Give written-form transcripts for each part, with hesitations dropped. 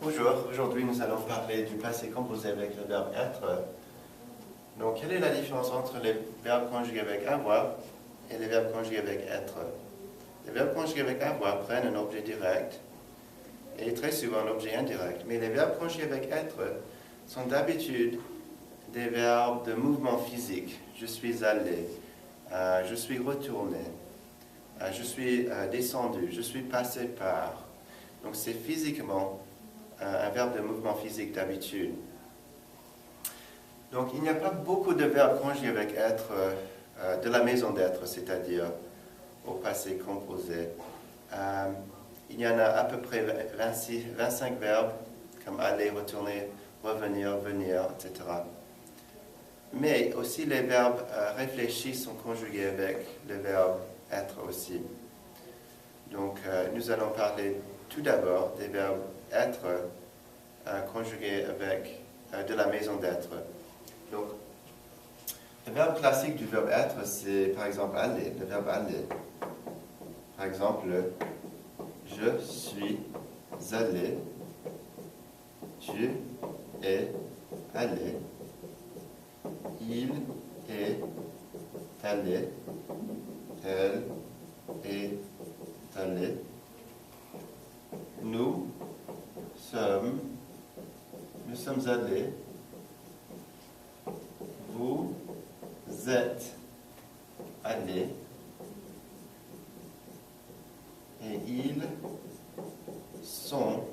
Bonjour, aujourd'hui nous allons parler du passé composé avec le verbe être. Donc, quelle est la différence entre les verbes conjugués avec avoir et les verbes conjugués avec être? Les verbes conjugués avec avoir prennent un objet direct et très souvent un objet indirect, mais les verbes conjugués avec être sont d'habitude des verbes de mouvement physique. Je suis allé, je suis retourné, je suis descendu, je suis passé par. Donc c'est physiquement un verbe de mouvement physique d'habitude. Donc il n'y a pas beaucoup de verbes conjugués avec être de la maison d'être, c'est-à-dire au passé composé. Il y en a à peu près 25 verbes comme aller, retourner, revenir, venir, etc. Mais aussi les verbes réfléchis sont conjugués avec le verbe être aussi. Donc nous allons parler tout d'abord des verbes être conjugués avec de la maison d'être. Donc, le verbe classique du verbe être, c'est par exemple aller, le verbe aller. Par exemple, je suis allé, tu es allé, il est allé, elle est allée, nous sommes allés, vous êtes allés, et ils sont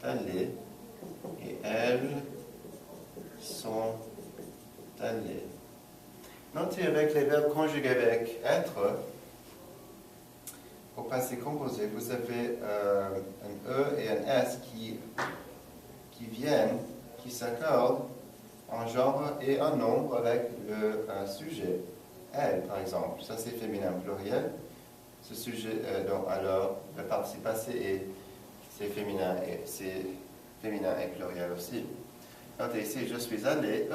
allés, et elles sont allées. Notez avec les verbes conjugués avec être, au passé composé, vous avez un E et un S qui viennent, qui s'accordent en genre et en nombre avec le sujet. Elle, par exemple, ça c'est féminin pluriel. Ce sujet, donc alors, le participe passé, c'est féminin et pluriel aussi. Notez ici, je suis allé,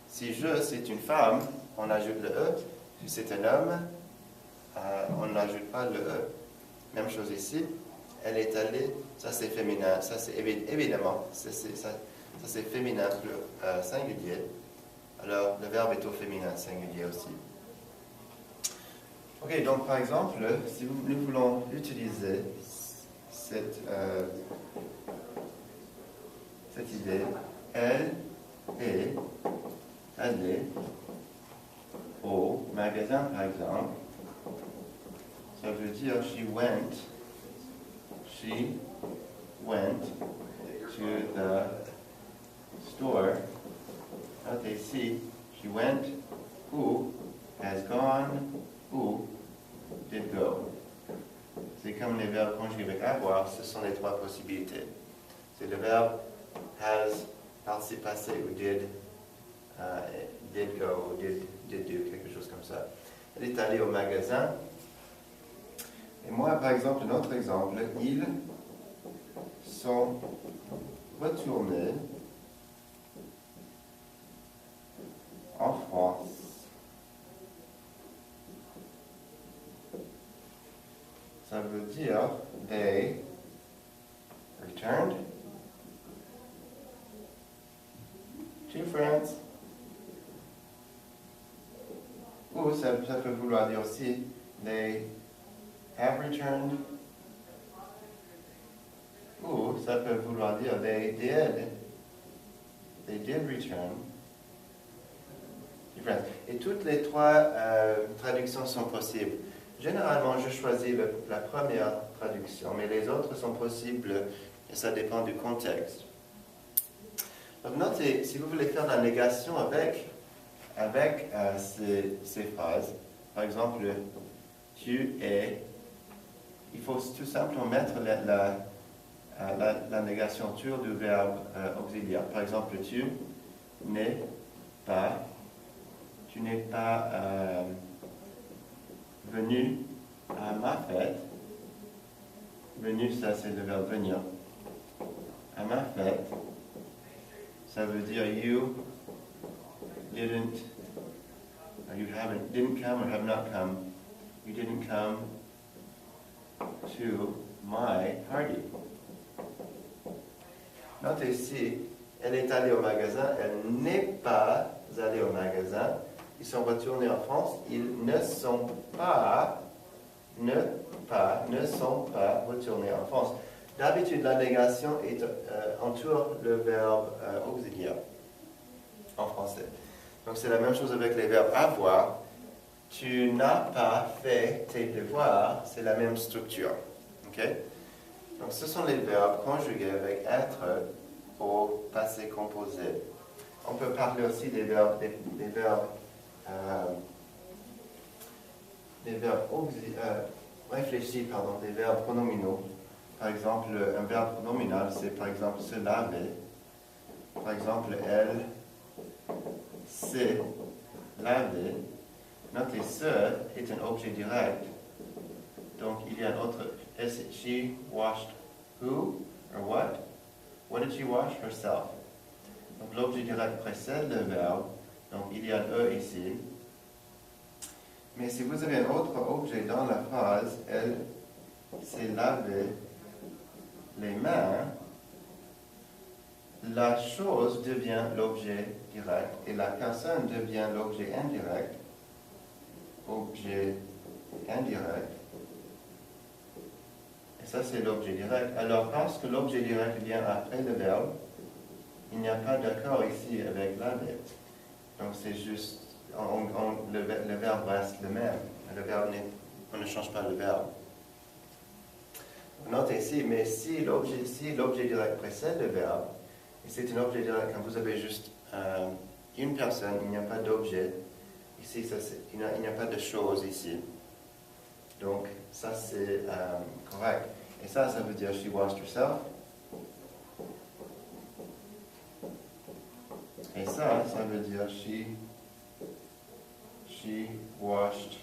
si je, c'est une femme, on ajoute le si c'est un homme, on n'ajoute pas le Même chose ici, elle est allée, ça c'est féminin, ça c'est évidemment, ça c'est féminin singulier. Alors le verbe est au féminin singulier aussi. Ok, donc par exemple, si nous voulons utiliser cette idée, elle est allée au magasin par exemple, ça veut dire she went to the store. Notez ici, she went, who, has gone, who, did go. C'est comme les verbes conjugués avec avoir, ce sont les trois possibilités. C'est le verbe has, participe passé, ou did go, ou did do, quelque chose comme ça. Elle est allée au magasin. Et moi, par exemple, un autre exemple, ils sont retournés en France. Ça veut dire they returned to France. Ou ça peut vouloir dire aussi they have returned. Ou ça peut vouloir dire they did return to France. Et toutes les trois traductions sont possibles. Généralement, je choisis la première traduction, mais les autres sont possibles et ça dépend du contexte. Donc notez, si vous voulez faire la négation avec ces phrases, par exemple, tu es, il faut tout simplement mettre la négation sur du verbe auxiliaire. Par exemple, tu n'es pas venu à ma fête. Venu, ça c'est le verbe venir. À ma fête, ça veut dire you didn't come or have not come. You didn't come to my party. Notez ici, elle est allée au magasin, elle n'est pas allée au magasin. Ils sont retournés en France, ils ne sont pas retournés en France. D'habitude, la négation entoure le verbe auxiliaire en français. Donc c'est la même chose avec les verbes avoir. Tu n'as pas fait tes devoirs, c'est la même structure. Okay? Donc ce sont les verbes conjugués avec être au passé composé. On peut parler aussi des verbes réfléchis, des verbes pronominaux. Par exemple, un verbe pronominal, c'est par exemple se laver. Par exemple, elle s'est lavée. Notez, ce est un objet direct. Donc, il y a un autre. She washed who or what? What did she wash? Herself. Donc, l'objet direct précède le verbe. Donc, il y a un E ici. Mais si vous avez un autre objet dans la phrase, elle s'est lavé les mains, la chose devient l'objet direct et la personne devient l'objet indirect. Objet indirect. Et ça, c'est l'objet direct. Alors, parce que l'objet direct vient après le verbe, il n'y a pas d'accord ici avec laver. Donc, c'est juste, le verbe reste le même. On ne change pas le verbe. Notez ici, mais si l'objet direct précède le verbe, et c'est un objet direct quand vous avez juste une personne, il n'y a pas d'objet. Ici, il n'y a pas de chose ici. Donc, ça c'est correct. Et ça veut dire she washed herself. Et ça veut dire she washed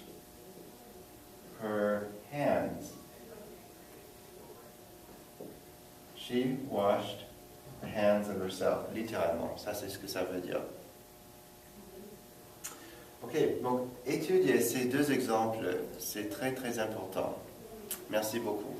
her hands. She washed the hands of herself, littéralement. Ça, c'est ce que ça veut dire. Ok, donc étudier ces deux exemples, c'est très très important. Merci beaucoup.